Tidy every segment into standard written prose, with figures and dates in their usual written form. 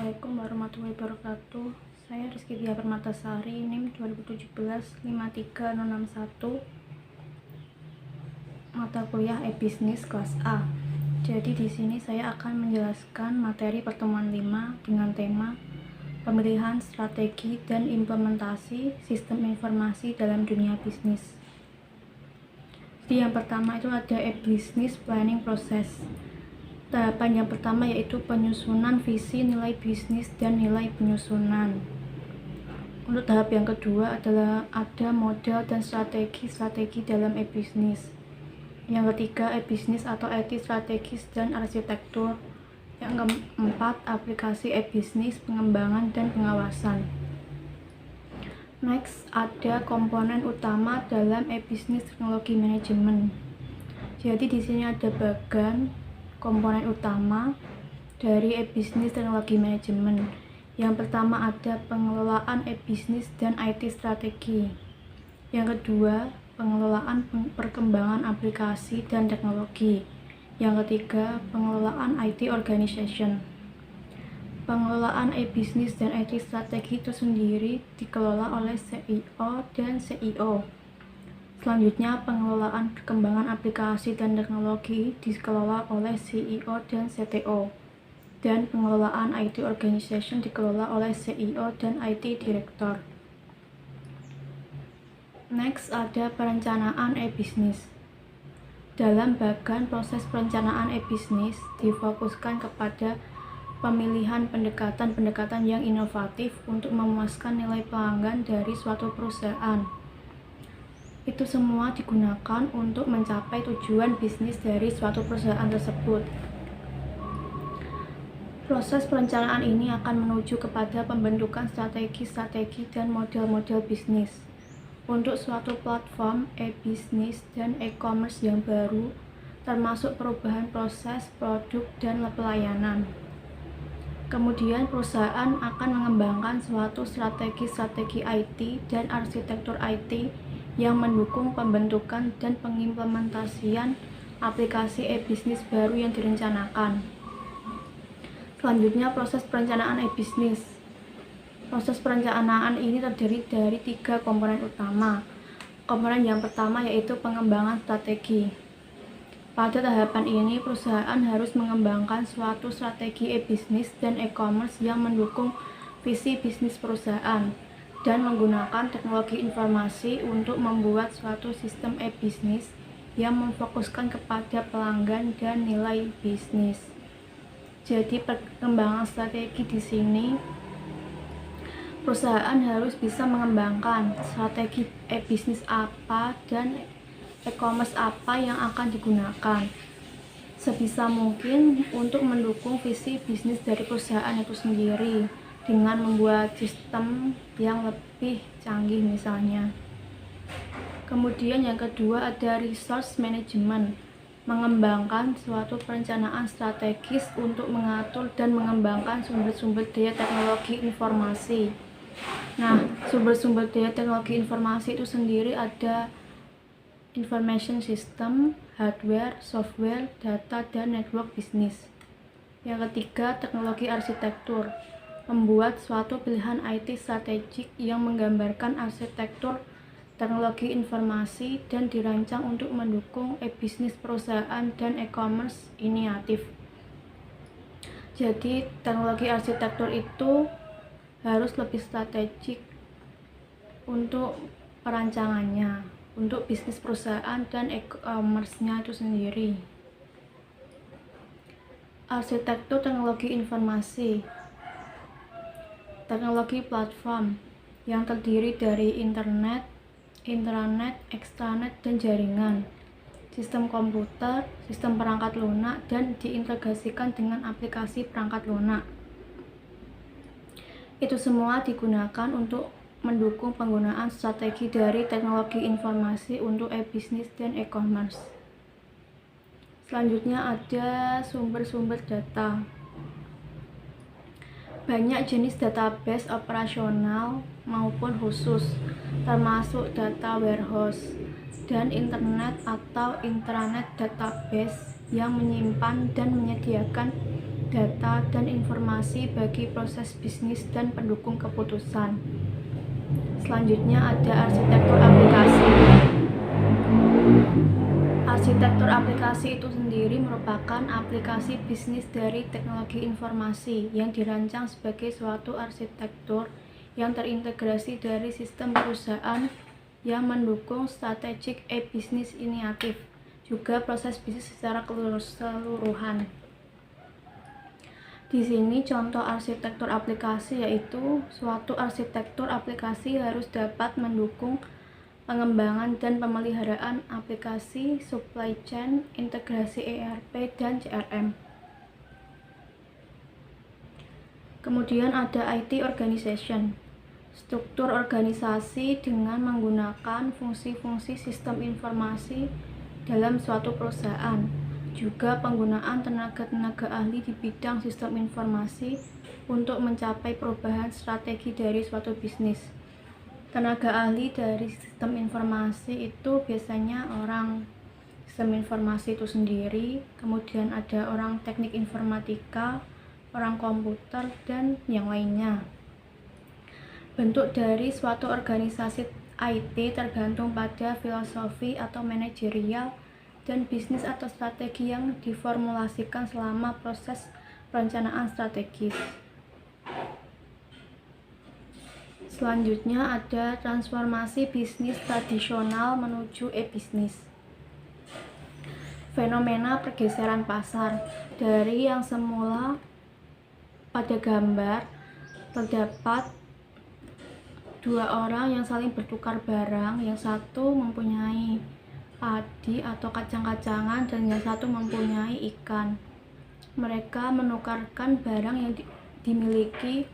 Assalamualaikum warahmatullahi wabarakatuh. Saya Rizky Dia Permatasari, NIM 2017-53061, mata kuliah e-bisnis kelas A. Jadi di sini saya akan menjelaskan materi pertemuan 5 dengan tema pemilihan strategi dan implementasi sistem informasi dalam dunia bisnis. Jadi yang pertama itu ada e-business planning process. Tahapan yang pertama yaitu penyusunan visi, nilai bisnis, dan nilai penyusunan. Untuk tahap yang kedua adalah ada model dan strategi dalam e-bisnis. Yang ketiga, e-bisnis atau IT strategis dan arsitektur. Yang keempat, aplikasi e-bisnis, pengembangan dan pengawasan. Next, ada komponen utama dalam e-bisnis teknologi manajemen. Jadi di sini ada bagian komponen utama dari e-bisnis teknologi manajemen. Yang pertama ada pengelolaan e-bisnis dan IT strategi. Yang kedua, pengelolaan perkembangan aplikasi dan teknologi. Yang ketiga, pengelolaan IT organization. Pengelolaan e-bisnis dan IT strategi itu sendiri dikelola oleh CEO dan CEO. Selanjutnya, pengelolaan perkembangan aplikasi dan teknologi dikelola oleh CEO dan CTO. Dan pengelolaan IT organization dikelola oleh CEO dan IT director. Next, ada perencanaan e-bisnis. Dalam bagian proses perencanaan e-bisnis difokuskan kepada pemilihan pendekatan-pendekatan yang inovatif untuk memuaskan nilai pelanggan dari suatu perusahaan. Itu semua digunakan untuk mencapai tujuan bisnis dari suatu perusahaan tersebut. Proses perencanaan ini akan menuju kepada pembentukan strategi dan model-model bisnis untuk suatu platform e-bisnis dan e-commerce yang baru, termasuk perubahan proses, produk, dan pelayanan. Kemudian perusahaan akan mengembangkan suatu strategi IT dan arsitektur IT yang mendukung pembentukan dan pengimplementasian aplikasi e-bisnis baru yang direncanakan. Selanjutnya, proses perencanaan e-bisnis. Proses perencanaan ini terdiri dari 3 komponen utama. Komponen yang pertama yaitu pengembangan strategi. Pada tahapan ini, perusahaan harus mengembangkan suatu strategi e-bisnis dan e-commerce yang mendukung visi bisnis perusahaan dan menggunakan teknologi informasi untuk membuat suatu sistem e-bisnis yang memfokuskan kepada pelanggan dan nilai bisnis. Jadi perkembangan strategi di sini, perusahaan harus bisa mengembangkan strategi e-bisnis apa dan e-commerce apa yang akan digunakan sebisa mungkin untuk mendukung visi bisnis dari perusahaan itu sendiri dengan membuat sistem yang lebih canggih misalnya. Kemudian yang kedua ada resource management, mengembangkan suatu perencanaan strategis untuk mengatur dan mengembangkan sumber-sumber daya teknologi informasi. Nah, sumber-sumber daya teknologi informasi itu sendiri ada information system, hardware, software, data, dan network business. Yang ketiga, teknologi arsitektur, membuat suatu pilihan IT strategik yang menggambarkan arsitektur teknologi informasi dan dirancang untuk mendukung e-bisnis perusahaan dan e-commerce inisiatif. Jadi, teknologi arsitektur itu harus lebih strategik untuk perancangannya, untuk bisnis perusahaan dan e-commerce-nya itu sendiri. Arsitektur teknologi informasi. Teknologi platform yang terdiri dari internet, intranet, extranet, dan jaringan, sistem komputer, sistem perangkat lunak, dan diintegrasikan dengan aplikasi perangkat lunak. Itu semua digunakan untuk mendukung penggunaan strategi dari teknologi informasi untuk e-bisnis dan e-commerce. Selanjutnya ada sumber-sumber data. Banyak jenis database operasional maupun khusus, termasuk data warehouse dan internet atau intranet database yang menyimpan dan menyediakan data, dan informasi bagi proses bisnis dan pendukung keputusan. Selanjutnya ada arsitektur aplikasi. Arsitektur aplikasi itu sendiri merupakan aplikasi bisnis dari teknologi informasi yang dirancang sebagai suatu arsitektur yang terintegrasi dari sistem perusahaan yang mendukung strategik e-bisnis inisiatif, juga proses bisnis secara keseluruhan. Di sini contoh arsitektur aplikasi yaitu suatu arsitektur aplikasi harus dapat mendukung pengembangan dan pemeliharaan aplikasi, supply chain, integrasi ERP, dan CRM. Kemudian ada IT organization, struktur organisasi dengan menggunakan fungsi-fungsi sistem informasi dalam suatu perusahaan, juga penggunaan tenaga-tenaga ahli di bidang sistem informasi untuk mencapai perubahan strategi dari suatu bisnis. Tenaga ahli dari sistem informasi itu biasanya orang sistem informasi itu sendiri, kemudian ada orang teknik informatika, orang komputer, dan yang lainnya. Bentuk dari suatu organisasi IT tergantung pada filosofi atau manajerial dan bisnis atau strategi yang diformulasikan selama proses perencanaan strategis. Selanjutnya ada transformasi bisnis tradisional menuju e-bisnis. Fenomena pergeseran pasar dari yang semula pada gambar terdapat dua orang yang saling bertukar barang, yang satu mempunyai padi atau kacang-kacangan dan yang satu mempunyai ikan. Mereka menukarkan barang yang dimiliki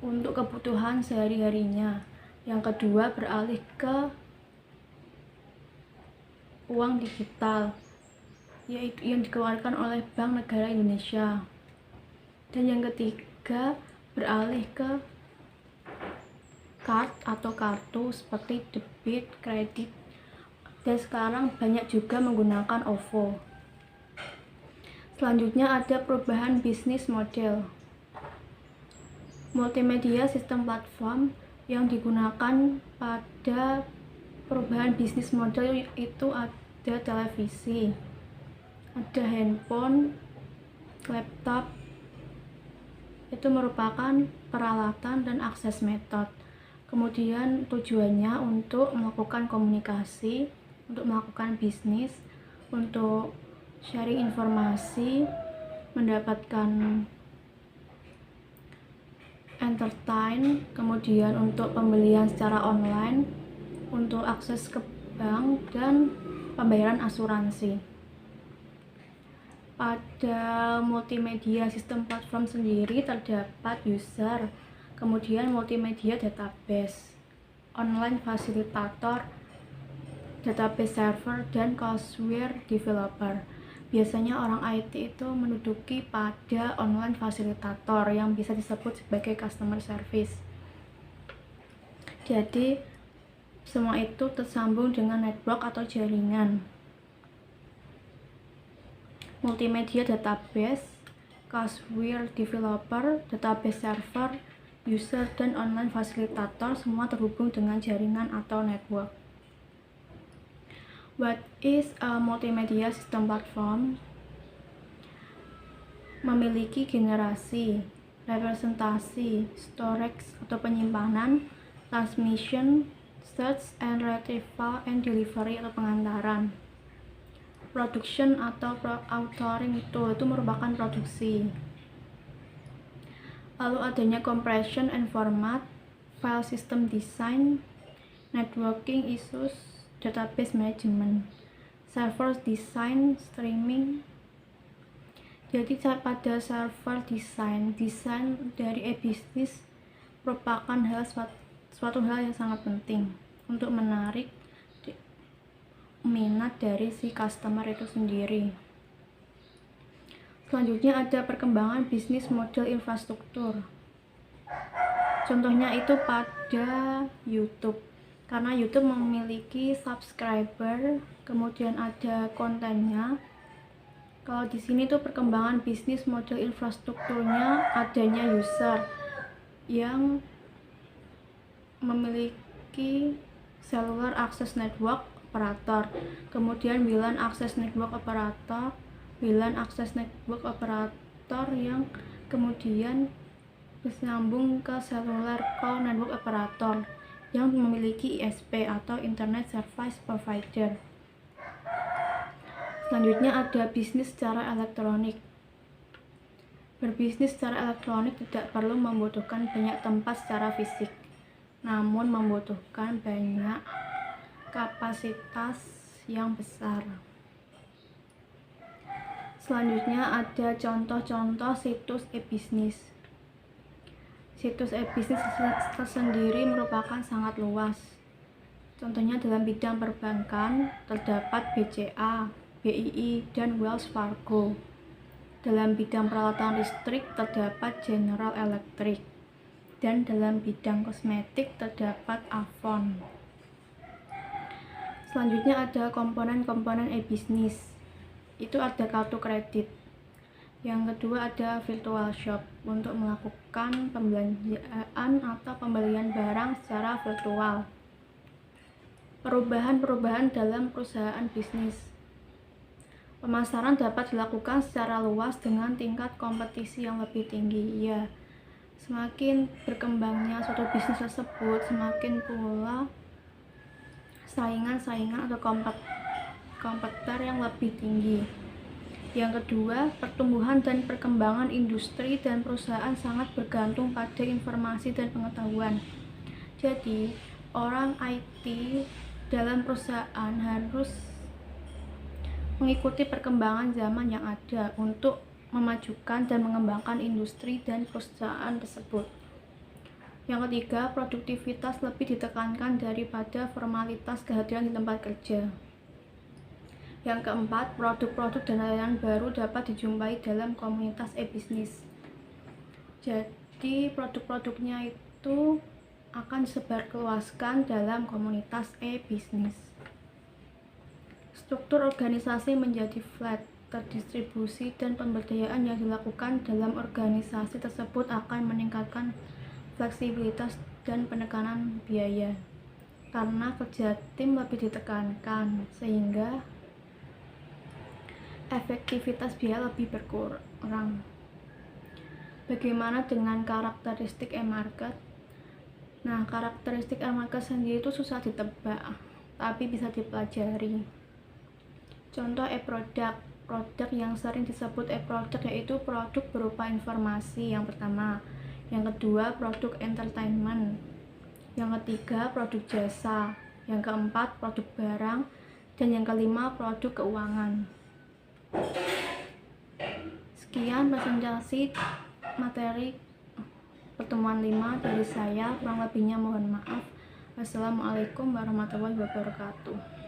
untuk kebutuhan sehari-harinya. Yang kedua beralih ke uang digital, yaitu yang dikeluarkan oleh Bank Negara Indonesia. Dan yang ketiga beralih ke card atau kartu seperti debit, kredit, dan sekarang banyak juga menggunakan OVO. Selanjutnya ada perubahan bisnis model. Multimedia sistem platform yang digunakan pada perubahan bisnis model itu ada televisi, ada handphone, laptop, itu merupakan peralatan dan akses metode. Kemudian tujuannya untuk melakukan komunikasi, untuk melakukan bisnis, untuk sharing informasi, mendapatkan entertain, kemudian untuk pembelian secara online, untuk akses ke bank, dan pembayaran asuransi. Pada multimedia sistem platform sendiri terdapat user, kemudian multimedia database, online fasilitator, database server, dan courseware developer. Biasanya orang IT itu menduduki pada online fasilitator yang bisa disebut sebagai customer service. Jadi semua itu tersambung dengan network atau jaringan. Multimedia database, courseware developer, database server, user, dan online fasilitator semua terhubung dengan jaringan atau network. What is a multimedia system platform? Memiliki generasi, representasi, storage atau penyimpanan, transmission, search and retrieval, and delivery atau pengantaran. Production atau authoring tool itu merupakan produksi. Lalu adanya compression and format, file system design, networking issues, database management, server design, streaming. Jadi pada server design dari e-bisnis merupakan suatu hal yang sangat penting untuk menarik minat dari si customer itu sendiri. Selanjutnya ada perkembangan bisnis model infrastruktur. Contohnya itu pada YouTube. Karena YouTube memiliki subscriber, kemudian ada kontennya, Kalau di sini tuh perkembangan bisnis model infrastrukturnya adanya user yang memiliki cellular access network operator, kemudian WLAN access network operator, WLAN access network operator yang kemudian bersambung ke cellular call network operator yang memiliki ISP atau Internet Service Provider. Selanjutnya ada bisnis secara elektronik. Berbisnis secara elektronik tidak perlu membutuhkan banyak tempat secara fisik, namun membutuhkan banyak kapasitas yang besar. Selanjutnya ada contoh-contoh situs e-bisnis. Situs e-bisnis tersendiri merupakan sangat luas. Contohnya dalam bidang perbankan terdapat BCA, BII, dan Wells Fargo. Dalam bidang peralatan listrik terdapat General Electric. Dan dalam bidang kosmetik terdapat Avon. Selanjutnya ada komponen-komponen e-bisnis. Itu ada kartu kredit. Yang kedua ada virtual shop untuk melakukan pembelanjaan atau pembelian barang secara virtual. Perubahan-perubahan dalam perusahaan bisnis. Pemasaran dapat dilakukan secara luas dengan tingkat kompetisi yang lebih tinggi. Ya, semakin berkembangnya suatu bisnis tersebut, semakin pula saingan-saingan atau kompetitor yang lebih tinggi. Yang kedua, pertumbuhan dan perkembangan industri dan perusahaan sangat bergantung pada informasi dan pengetahuan. Jadi, orang IT dalam perusahaan harus mengikuti perkembangan zaman yang ada untuk memajukan dan mengembangkan industri dan perusahaan tersebut. Yang ketiga, produktivitas lebih ditekankan daripada formalitas kehadiran di tempat kerja. Yang keempat, produk-produk dan layanan baru dapat dijumpai dalam komunitas e-bisnis. Jadi, produk-produknya itu akan disebarluaskan dalam komunitas e-bisnis. Struktur organisasi menjadi flat, terdistribusi, dan pemberdayaan yang dilakukan dalam organisasi tersebut akan meningkatkan fleksibilitas dan penekanan biaya. Karena kerja tim lebih ditekankan, sehingga efektivitas biaya lebih berkurang. Bagaimana dengan karakteristik e-market? Nah, karakteristik e-market sendiri itu susah ditebak, tapi bisa dipelajari. Contoh e-product. Produk yang sering disebut e-product yaitu produk berupa informasi yang pertama. Yang kedua, produk entertainment. Yang ketiga, produk jasa. Yang keempat, produk barang. Dan yang kelima, produk keuangan. Sekian presentasi materi pertemuan 5 dari saya. Kurang lebihnya mohon maaf. Wassalamualaikum warahmatullahi wabarakatuh.